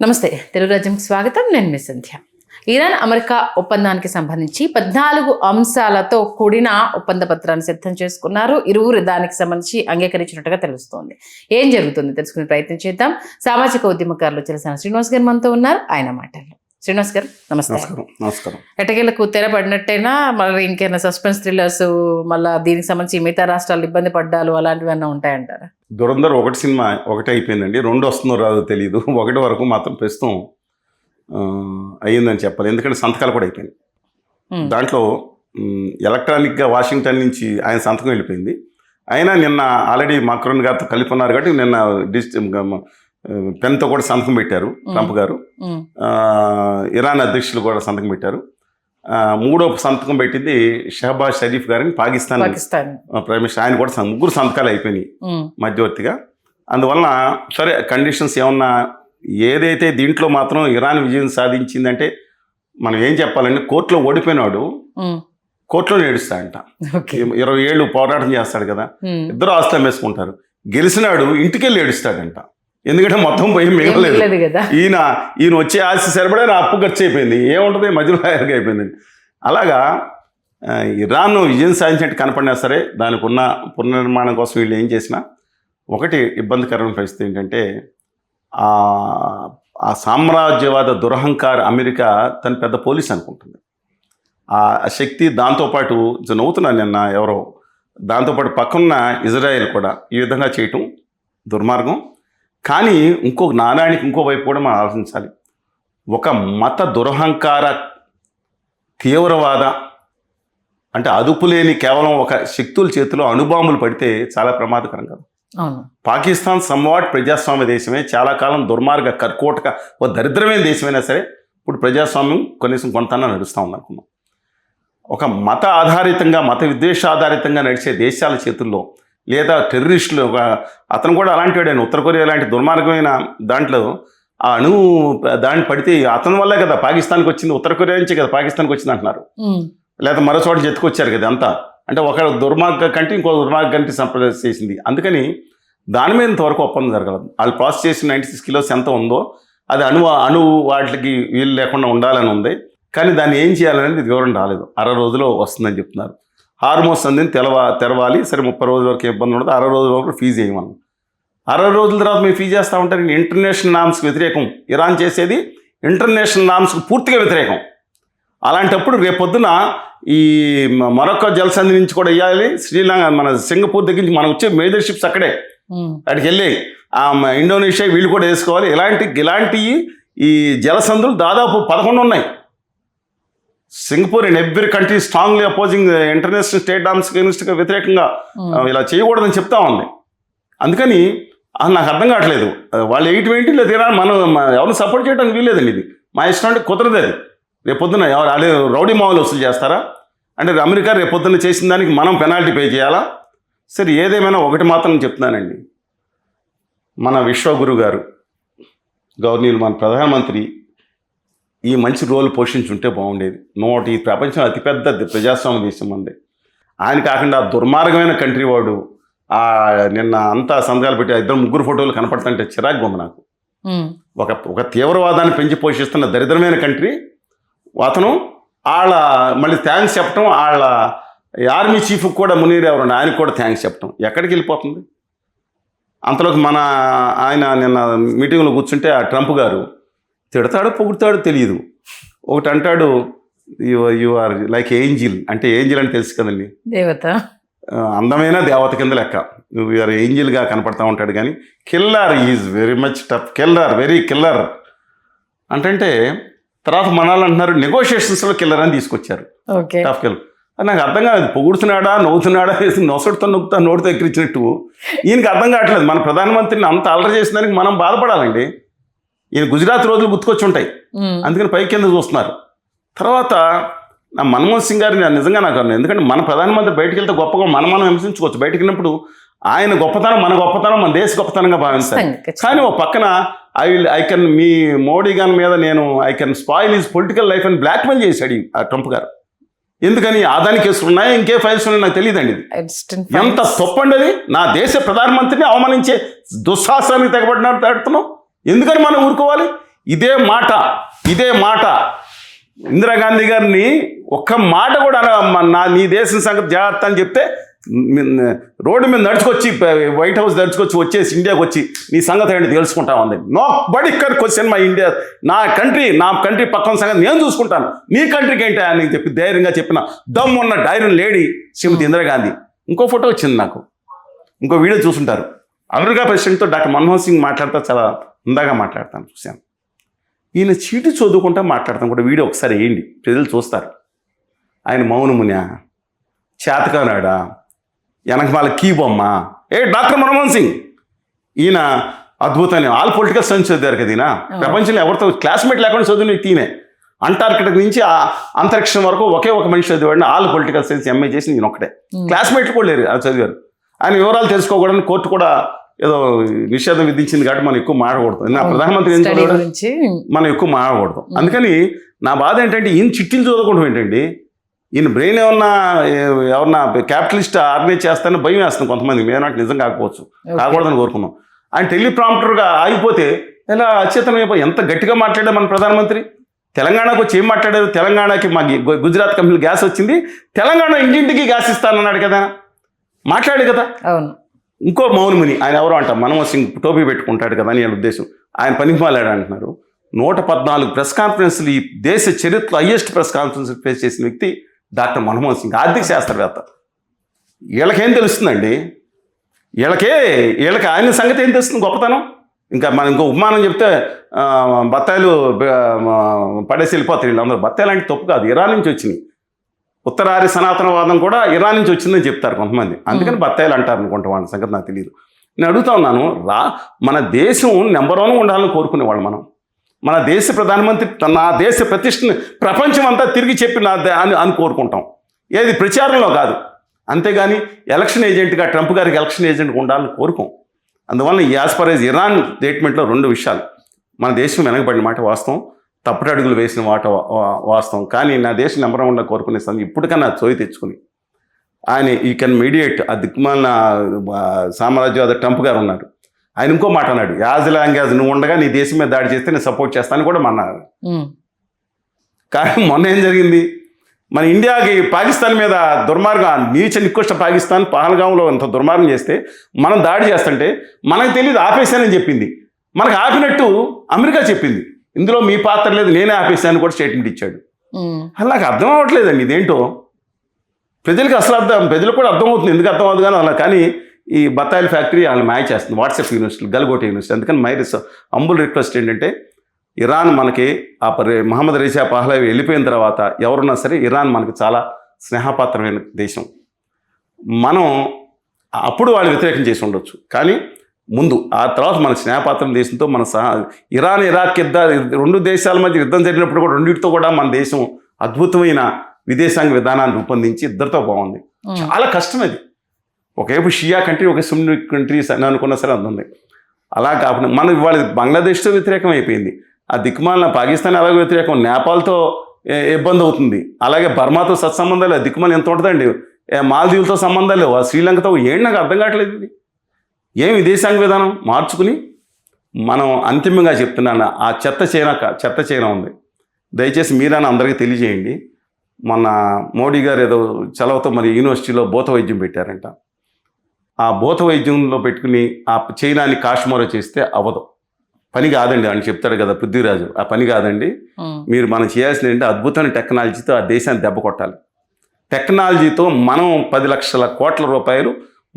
నమస్తే, తెలుగు రాజ్యంకి స్వాగతం. నేను మీ సంధ్య. ఇరాన్ అమెరికా ఒప్పందానికి సంబంధించి 14 అంశాలతో కూడిన ఒప్పంద పత్రాన్ని సిద్ధం చేసుకున్నారు. ఇరువురు దానికి సంబంధించి అంగీకరించినట్టుగా తెలుస్తోంది. ఏం జరుగుతుంది తెలుసుకునే ప్రయత్నం చేద్దాం. సామాజిక ఉద్యమకారులు చిలసాని శ్రీనివాస్ గారు మనతో ఉన్నారు. ఆయన మాటలు. శ్రీనివాస్ గారు నమస్తే. నమస్కారం. ఎటకేలకు తెర పడినట్టయినా మరి ఇంకేమైనా సస్పెన్స్ థ్రిల్లర్స్ మళ్ళీ దీనికి సంబంధించి మిగతా రాష్ట్రాలు ఇబ్బంది పడ్డాలు అలాంటివన్నీ ఉంటాయంటారా? దురంధర్ ఒకటి సినిమా ఒకటే అయిపోయిందండి, 2 వస్తుందో రాదో తెలియదు. 1 వరకు మాత్రం ప్రస్తుతం అయ్యిందని చెప్పాలి. ఎందుకంటే సంతకాలు కూడా అయిపోయింది. దాంట్లో ఎలక్ట్రానిక్గా వాషింగ్టన్ నుంచి ఆయన సంతకం వెళ్ళిపోయింది. అయినా నిన్న ఆల్రెడీ మాక్రోన్ గారితో కలిపి ఉన్నారు కాబట్టి నిన్న పెన్తో కూడా సంతకం పెట్టారు ట్రంప్ గారు. ఇరాన్ అధ్యక్షులు కూడా సంతకం పెట్టారు. 3వ సంతకం పెట్టింది షహబాజ్ షరీఫ్ గారిని, పాకిస్తాన్ ప్రైమ్ మినిస్టర్. ఆయన కూడా 3 సంతకాలు అయిపోయినాయి మధ్యవర్తిగా. అందువలన సరే కండిషన్స్ ఏమన్నా, ఏదైతే దీంట్లో మాత్రం ఇరాన్ విజయం సాధించిందంటే మనం ఏం చెప్పాలంటే, కోర్టులో ఓడిపోయినాడు కోర్టులో ఏడుస్తాడంట. 20 ఏళ్ళు పోరాటం చేస్తాడు కదా, ఇద్దరు ఆస్తులు అమ్మేసుకుంటారు. గెలిచినాడు ఇంటికెళ్ళి ఏడుస్తాడంట. ఎందుకంటే మొత్తం పోయి మిగలేదు కదా. ఈయన వచ్చే ఆస్తి సరిపడే నా అప్పు ఖర్చు అయిపోయింది, ఏముంటుంది మధ్యలో అయిపోయిందండి. అలాగా ఇరాన్ విజయం సాధించినట్టు కనపడినా సరే దానికి ఉన్న పునర్నిర్మాణం కోసం వీళ్ళు ఏం చేసినా ఒకటి ఇబ్బందికరమైన పరిస్థితి ఏంటంటే, ఆ సామ్రాజ్యవాద దురహంకార అమెరికా తన పెద్ద పోలీస్ అనుకుంటుంది. ఆ శక్తి దాంతోపాటు నవ్వుతున్నారు నిన్న ఎవరో, దాంతోపాటు పక్కన్న ఇజ్రాయెల్ కూడా ఈ విధంగా చేయటం దుర్మార్గం. కానీ ఇంకో నాణానికి ఇంకో వైపు కూడా మనం ఆలోచించాలి. ఒక మత దురహంకార తీవ్రవాద అంటే అదుపులేని కేవలం ఒక శక్తుల చేతిలో అణుబాంబులు పడితే చాలా ప్రమాదకరం కదా. పాకిస్తాన్ సంవాట్ ప్రజాస్వామ్య దేశమే, చాలా కాలం దుర్మార్గ కర్కోటక ఒక దరిద్రమైన దేశమైనా సరే ఇప్పుడు ప్రజాస్వామ్యం కనీసం కొంతన్నా నడుస్తూ ఉందనుకున్నాం. ఒక మత ఆధారితంగా మత విద్వేష ఆధారితంగా నడిచే దేశాల చేతుల్లో లేదా టెర్రరిస్టులు, అతను కూడా అలాంటి వాడు. ఉత్తర కొరియా లాంటి దుర్మార్గమైన దాంట్లో ఆ దాన్ని పడితే అతని వల్లే కదా పాకిస్తాన్కి వచ్చింది, ఉత్తర కొరియా నుంచే కదా పాకిస్తాన్కి వచ్చింది అంటున్నారు. లేదా మరో చోట జెత్తుకొచ్చారు కదా అంతా. అంటే ఒక దుర్మార్గ కంటే ఇంకో దుర్మార్గ కంటే సంప్రదాయం చేసింది. అందుకని దాని మీద ఇంతవరకు ఒప్పందం జరగలేదు. వాళ్ళు ప్రాసెస్ చేసిన 96 కిలోస్ ఎంత ఉందో అది అణు వాటికి వీలు లేకుండా ఉండాలని ఉంది. కానీ దాన్ని ఏం చేయాలనేది వివరణ రాలేదు. 60 రోజుల్లో వస్తుందని చెప్తున్నారు. హార్మోస్ అందిని తెరవాలి, సరే 30 రోజుల వరకు ఇబ్బంది ఉండదు, 60 రోజుల వరకు ఫీజు వేయమని. 60 రోజుల తర్వాత మీరు ఫీజు చేస్తూ ఉంటారు. ఇంటర్నేషనల్ నామ్స్కి వ్యతిరేకం. ఇరాన్ చేసేది ఇంటర్నేషనల్ నామ్స్కి పూర్తిగా వ్యతిరేకం. అలాంటప్పుడు రేపొద్దున ఈ మొరక్కో జలసంధి నుంచి కూడా ఇవ్వాలి. శ్రీలంక మన సింగపూర్ దగ్గర నుంచి మనం వచ్చే మేజర్ షిప్స్ అక్కడే అక్కడికి వెళ్ళి ఇండోనేషియా వీళ్ళు కూడా వేసుకోవాలి. ఇలాంటి ఈ జలసంధులు దాదాపు 11 ఉన్నాయి. Singapore and every country strongly opposing international state dams అగెన్స్ట్గా వ్యతిరేకంగా ఇలా చేయకూడదని చెప్తా ఉంది. అందుకని నాకు అర్థం కావట్లేదు. వాళ్ళు 80 లేదా మనం ఎవరిని సపోర్ట్ చేయడానికి వీల్లేదండి. ఇది మా ఇష్టం అంటే కుదరదు. అది రేపొద్దున అదే రౌడీ మామూలు వసూలు చేస్తారా అంటే అమెరికా రేపొద్దున చేసిన దానికి మనం పెనాల్టీ పే చేయాలా? సరే ఏదేమైనా ఒకటి మాత్రం చెప్తున్నానండి, మన విశ్వగురు గారు గవర్నీయులు మన ప్రధానమంత్రి ఈ మంచి రోల్ పోషించుంటే బాగుండేది. ఈ ప్రపంచం అతిపెద్ద ప్రజాస్వామ్య దేశం ఉంది. ఆయన కాకుండా దుర్మార్గమైన కంట్రీ వాడు నిన్న అంతా సంతకాలు పెట్టి 2-3 ఫోటోలు కనపడుతుంటే చిరాకు ఉంది నాకు. ఒక తీవ్రవాదాన్ని పెంచి పోషిస్తున్న దరిద్రమైన కంట్రీ అతను. మళ్ళీ థ్యాంక్స్ చెప్పటం, ఆర్మీ చీఫ్ కూడా మునీర్ ఎవరండి ఆయనకు కూడా థ్యాంక్స్ చెప్పటం ఎక్కడికి వెళ్ళిపోతుంది. అంతలోకి ఆయన నిన్న మీటింగ్లో కూర్చుంటే ఆ ట్రంప్ గారు తిడతాడో పొగుడతాడో తెలియదు. ఒకటి అంటాడు, యు ఆర్ లైక్ ఏంజిల్. అంటే ఏంజిల్ అని తెలుసు కదండి, దేవత, అందమైన దేవత కింద లెక్క. యు ఆర్ ఏంజిల్గా కనపడతా ఉంటాడు. కానీ killer, is very much tough killer, very killer అంటే. తర్వాత మనాలు అంటున్నారు నెగోషియేషన్స్లో కిల్లర్ అని తీసుకొచ్చారు. టఫ్ కిల్లర్ నాకు అర్థం కాదు. పొగుడుతున్నాడా నవ్వుతున్నాడా, నొసడుతో నొక్కుతా నోటితో ఎక్కిరించినట్టు ఈయనకి అర్థం కావట్లేదు. మన ప్రధానమంత్రిని అంత అల్లరి చేసిన దానికి మనం బాధపడాలండి. ఈయన గుజరాత్ రోజులు గుర్తుకొచ్చి ఉంటాయి, అందుకని పై కింద చూస్తున్నారు. తర్వాత నా మన్మోహన్ సింగ్ గారిని నిజంగా నాకు అన్నారు. ఎందుకంటే మన ప్రధానమంత్రి బయటకు వెళ్తే గొప్పగా మనం హింసించుకోవచ్చు. బయటకు వెళ్ళినప్పుడు ఆయన గొప్పతనం మన దేశ గొప్పతనంగా భావిస్తాను. కానీ ఓ పక్కన ఐ కెన్ మీ మోడీ గారి మీద I can spoil his political life అని బ్లాక్మెయిల్ చేశాడు ఆ ట్రంప్ గారు. ఎందుకని ఆదాని కేసులు ఉన్నాయా, ఇంకే ఫైల్స్ ఉన్నాయో నాకు తెలియదండి. ఎంత తప్పండి అది. నా దేశ ప్రధానమంత్రిని అవమానించే దుస్సాహసానికి తెగబడినారు తాడుతున్నాం. ఎందుకని మనం ఊరుకోవాలి? ఇదే మాట ఇందిరాగాంధీ గారిని ఒక్క మాట కూడా నీ దేశం సంగతి జాగ్రత్త అని చెప్తే రోడ్డు మీద నడుచుకొచ్చి వైట్ హౌస్ నడుచుకొచ్చి వచ్చేసి ఇండియాకి వచ్చి నీ సంగతి ఏంటి తెలుసుకుంటా ఉంది. నో బడి క్వశ్చన్ మై ఇండియా, నా కంట్రీ పక్కన సంగతి నేను చూసుకుంటాను, నీ కంట్రీకి ఏంటి అని చెప్పి ధైర్యంగా చెప్పిన దమ్మున్న డైరన్ లేడీ శ్రీమతి ఇందిరాగాంధీ. ఇంకో ఫోటో వచ్చింది నాకు, ఇంకో వీడియో చూసుంటారు. అమెరికా ప్రెసిడెంట్తో డాక్టర్ మన్మోహన్ సింగ్ మాట్లాడుతూ చాలా అందంగా మాట్లాడతాను చూశాను. ఈయన చీటి చదువుకుంటా మాట్లాడతాను కూడా. వీడియో ఒకసారి వేయండి, ప్రజలు చూస్తారు. ఆయన మౌనమునా, చేతకానాడా, వెనక వాళ్ళ కీ బొమ్మ. డాక్టర్ మన్మోహన్ సింగ్ ఈయన అద్భుతమైన ఆల్ పొలిటికల్ సైన్స్ చదివారు కదా. ఈయన ప్రపంచంలో ఎవరితో క్లాస్మేట్ లేకుండా చదివిన వ్యక్తి ఈయనే. అంటార్కిటిక్ నుంచి ఆ అంతరిక్షం వరకు ఒకే ఒక మనిషి చదివాడిని. ఆల్ పొలిటికల్ సైన్స్ ఎంఏ చేసి నేను ఒకటే, క్లాస్మేట్లు కూడా లేరు అది చదివారు. ఆయన వివరాలు తెలుసుకోకూడదని కోర్టు కూడా ఏదో నిషేధం విధించింది కాబట్టి మనం ఎక్కువ మాట్లాడకూడదు. నా ప్రధానమంత్రి ఏం చదివాడు, మనం ఎక్కువ మాట్లాడకూడదు. అందుకని నా బాధ ఏంటంటే ఈయన చిట్టీలు చదువుకోవడం ఏంటండి. ఈయన బ్రెయిన్ ఎవరన్నా క్యాపిటలిస్ట్ ఆర్గనైజ్ చేస్తానని భయం వేస్తుంది కొంతమంది. మేనాటి నిజం కాకపోవచ్చు, కాకూడదని కోరుకున్నాం. ఆయన టెలిప్రాంప్టర్గా ఆగిపోతే ఇలా అచేతనమైపోయి ఎంత గట్టిగా మాట్లాడారు మన ప్రధానమంత్రి. తెలంగాణకు వచ్చి ఏం మాట్లాడారు, తెలంగాణకి మా గుజరాత్ కంపెనీ గ్యాస్ వచ్చింది, తెలంగాణ ఇంటింటికి గ్యాస్ ఇస్తానన్నాడు కదా, మాట్లాడు కదా. అవును. ఇంకో మౌనముని ఆయన ఎవరో అంట, మన్మోహన్ సింగ్ టోపీ పెట్టుకుంటాడు కదా అని ఆయన ఉద్దేశం. ఆయన పనికి మాలాడు అంటున్నారు. 114 ప్రెస్ కాన్ఫరెన్స్లు ఈ దేశ చరిత్రలో హయ్యెస్ట్ ప్రెస్ కాన్ఫరెన్స్ ఫేస్ చేసిన వ్యక్తి డాక్టర్ మన్మోహన్ సింగ్, ఆర్థిక శాస్త్రవేత్త. వీళ్ళకేం తెలుస్తుందండి, వీళ్ళకి ఆయన సంగతి ఏం తెలుస్తుంది గొప్పతనం. ఇంకా మనం ఇంకో ఉపమానం చెప్తే బత్తాయిలు పడేసి వెళ్ళిపోతారు వీళ్ళందరూ. బత్తాయిలు అంటే తప్పు కాదు, ఇరాన్ నుంచి వచ్చినాయి. ఉత్తరాది సనాతనవాదం కూడా ఇరాన్ నుంచి వచ్చిందని చెప్తారు కొంతమంది, అందుకని బత్తాయిలు అంటారు అనుకుంటా. వాళ్ళ సంగతి నాకు తెలియదు. నేను అడుగుతా ఉన్నాను, మన దేశం నెంబర్ 1 ఉండాలని కోరుకునేవాళ్ళు మనం. మన దేశ ప్రధానమంత్రి నా దేశ ప్రతిష్టని ప్రపంచం అంతా తిరిగి చెప్పి అని కోరుకుంటాం, ఏది ప్రచారంలో కాదు. అంతేగాని ఎలక్షన్ ఏజెంట్గా ట్రంప్ గారికి ఎలక్షన్ ఏజెంట్గా ఉండాలని కోరుకోం. అందువల్ల యాజ్ పర్ యాజ్ ఇరాన్ స్టేట్మెంట్లో 2 విషయాలు. మన దేశం వెనకబడిన మాట వాస్తవం, తప్పుడు అడుగులు వేసిన మాట వాస్తవం. కానీ నా దేశం నెంబర్ 1 కోరుకునే సమయం ఇప్పటికన్నా చోయి తెచ్చుకుని ఆయన ఈ కెన్ మీడియేట్. ఆ దిక్కుమాలిన సామ్రాజ్యవాద ట్రంప్ గారు ఉన్నారు. ఆయన ఇంకో మాట అన్నాడు, యాజ్ లాంగ్ యాజ్ నువ్వు ఉండగా నీ దేశం మీద దాడి చేస్తే నేను సపోర్ట్ చేస్తాను కూడా అన్నారు. కానీ మొన్న ఏం జరిగింది, మన ఇండియాకి పాకిస్తాన్ మీద దుర్మార్గం, నీచ నికృష్ట పాకిస్తాన్ పహల్గాంలో ఇంత దుర్మార్గం చేస్తే మనం దాడి చేస్తుంటే మనకు తెలియదు ఆపేశానని చెప్పింది. మనకు ఆపినట్టు అమెరికా చెప్పింది, ఇందులో మీ పాత్ర లేదు, నేనే ఆపేశాను కూడా స్టేట్మెంట్ ఇచ్చాడు. అలా నాకు అర్థం అవ్వట్లేదండి ఇదేంటో. ప్రజలకు కూడా అర్థమవుతుంది, ఎందుకు అర్థం అవుతుంది కానీ అలా. కానీ ఈ బత్తాయిల ఫ్యాక్టరీ వాళ్ళు మ్యాచ్ చేస్తుంది, వాట్సాప్ యూనివర్సిటీ, గల్గోట యూనివర్సిటీ. అందుకని మై అంబుల్ రిక్వెస్ట్ ఏంటంటే, ఇరాన్ మనకి మహమ్మద్ రేజా పహ్లవి వెళ్ళిపోయిన తర్వాత ఎవరున్నా సరే ఇరాన్ మనకి చాలా స్నేహపాత్రమైన దేశం. మనం అప్పుడు వాళ్ళు వ్యతిరేకం చేసి ఉండొచ్చు, కానీ ముందు ఆ తర్వాత మన స్నేహపాత్రం దేశంతో మన ఇరాన్ ఇరాక్ యుద్ధాలు 2 దేశాల మధ్య యుద్ధం జరిగినప్పుడు కూడా రెండింటితో కూడా మన దేశం అద్భుతమైన విదేశాంగ విధానాన్ని రూపొందించి ఇద్దరితో బాగుంది. చాలా కష్టం అది. ఒకవైపు షియా కంట్రీ, ఒక సున్నీ కంట్రీస్ అని అనుకున్నా సరే అది ఉంది. అలా కాకుండా మనం ఇవాళ బంగ్లాదేశ్తో వ్యతిరేకం అయిపోయింది, ఆ దిక్కుమాలిన పాకిస్తాన్ అలాగే వ్యతిరేకం, నేపాల్తో ఇబ్బంది అవుతుంది, అలాగే బర్మాతో సత్సంబంధాలు, దిక్కుమాలి ఎంత ఉంటుందండి, మాల్దీవులతో సంబంధాలు, శ్రీలంకతో. ఏంటి నాకు అర్థం కావట్లేదు ఇది. ఏం విదేశాంగ విధానం మార్చుకుని మనం అంతిమంగా చెప్తున్నాను, ఆ చెత్త చైనా ఉంది. దయచేసి మీరైనా అందరికీ తెలియజేయండి. మొన్న మోడీ గారు ఏదో చలవతో మరి యూనివర్సిటీలో భూత వైద్యం పెట్టారంట. ఆ భూత వైద్యంలో పెట్టుకుని ఆ చైనాని కాశ్మీరో చేస్తే అవ్వదు, పని కాదండి అని చెప్తాడు కదా పృథ్వీరాజు. ఆ పని కాదండి, మనం చేయాల్సింది ఏంటంటే అద్భుతమైన టెక్నాలజీతో ఆ దేశాన్ని దెబ్బ కొట్టాలి. టెక్నాలజీతో మనం 10 లక్షల కోట్ల రూపాయలు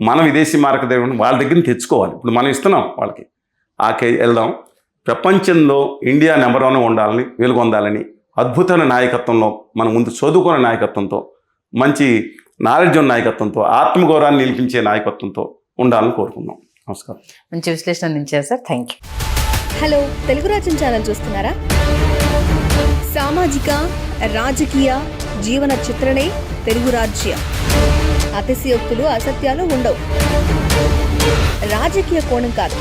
మనం విదేశీ మార్క వాళ్ళ దగ్గర తెచ్చుకోవాలి. ఇప్పుడు మనం ఇస్తున్నాం వాళ్ళకి, వెళ్దాం. ప్రపంచంలో ఇండియా నెంబర్ 1 ఉండాలని, వెలుగొందాలని అద్భుతమైన నాయకత్వంలో, మన ముందు చదువుకునే నాయకత్వంతో, మంచి నాలెడ్జ్ ఉన్న నాయకత్వంతో, ఆత్మగౌరవాన్ని నిలిపించే నాయకత్వంతో ఉండాలని కోరుకుందాం. నమస్కారం. మంచి విశ్లేషణ అందించారు sir, thank you. Hello, Telugu రాజ్యం ఛానల్ చూస్తున్నారా? సామాజిక, రాజకీయ, జీవన చిత్రణే తెలుగు రాజ్యం. అతిశయోక్తులు, అసత్యాలు ఉండవు. రాజకీయ కోణం కాదు,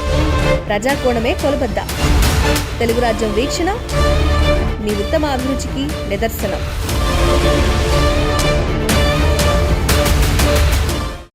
ప్రజా కోణమే కొలబద్ద. తెలుగు రాజ్యం వీక్షణ మీ ఉత్తమ అభిరుచికి నిదర్శనం.